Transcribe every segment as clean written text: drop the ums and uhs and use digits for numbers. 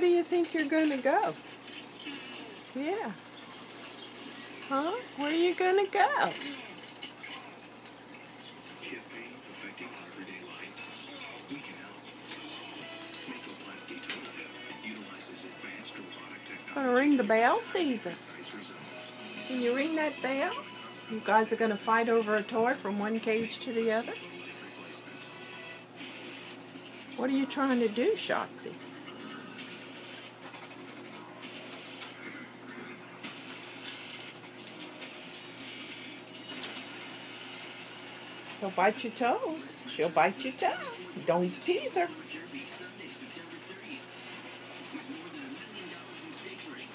do you think you're going to go? Yeah. Huh? Where are you going to go? Gonna ring the bell, Caesar. Can you ring that bell? You guys are gonna fight over a toy from one cage to the other? What are you trying to do, Shotzi? She'll bite your toes. She'll bite your toe. Don't tease her.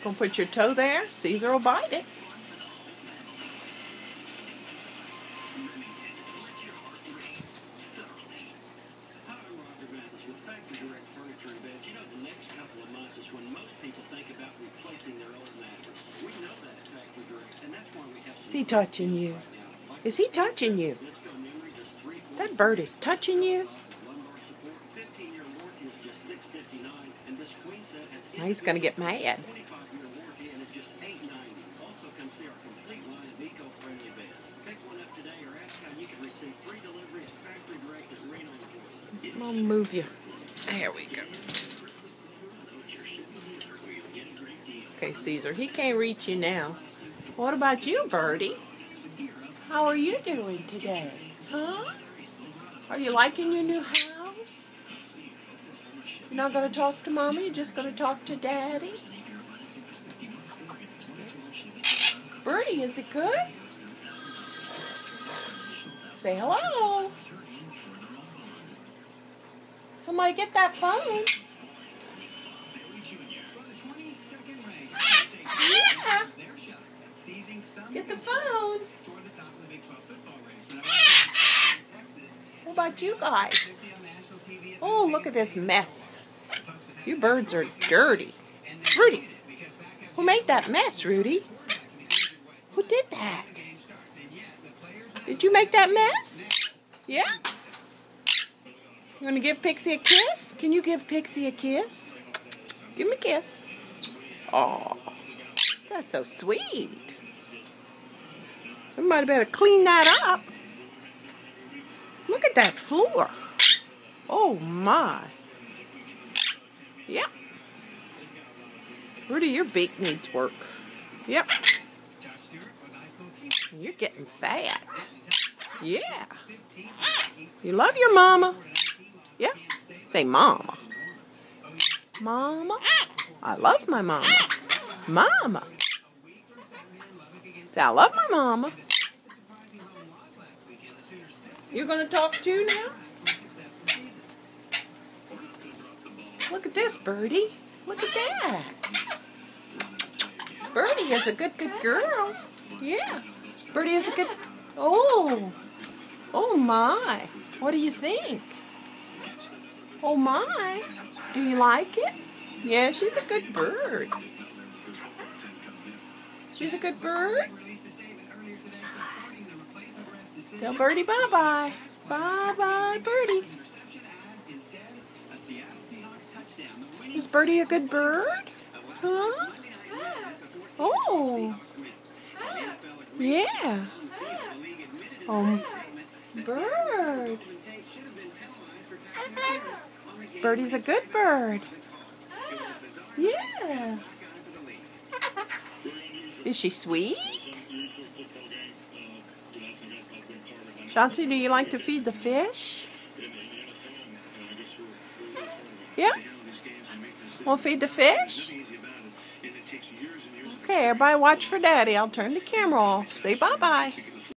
Gonna put your toe there. Caesar will bite it. Is he touching you? Is he touching you? That bird is touching you? Now he's gonna get mad. I'll move you. There we go. Okay, Caesar, he can't reach you now. What about you, Birdie? How are you doing today? Huh? Are you liking your new house? You're not going to talk to Mommy? You're just going to talk to Daddy? Birdie, is it good? Say hello. Somebody get that phone. Yeah. Get the phone. What about you guys? Oh, look at this mess. You birds are dirty. Rudy, who made that mess, Rudy? Who did that? Did you make that mess? Yeah? You want to give Pixie a kiss? Can you give Pixie a kiss? Give him a kiss. Oh, that's so sweet. Somebody better clean that up. Look at that floor. Oh, my. Yep. Rudy, your beak needs work. Yep. You're getting fat. Yeah. You love your mama. Yeah. Say mama. Mama. I love my mama. Mama. Say I love my mama. You're going to talk too now? Look at this, Birdie. Look at that. Birdie is a good girl. Yeah. Birdie is a good... Oh. Oh, my. What do you think? Oh, my. Do you like it? Yeah, she's a good bird. She's a good bird. Tell Birdie bye-bye. Bye-bye, Birdie. Is Birdie a good bird? Huh? Oh. Yeah. Bird. Birdie's a good bird. Yeah. Is she sweet? Shanti, do you like to feed the fish? Yeah? We'll feed the fish? Okay, everybody watch for Daddy. I'll turn the camera off. Say bye-bye.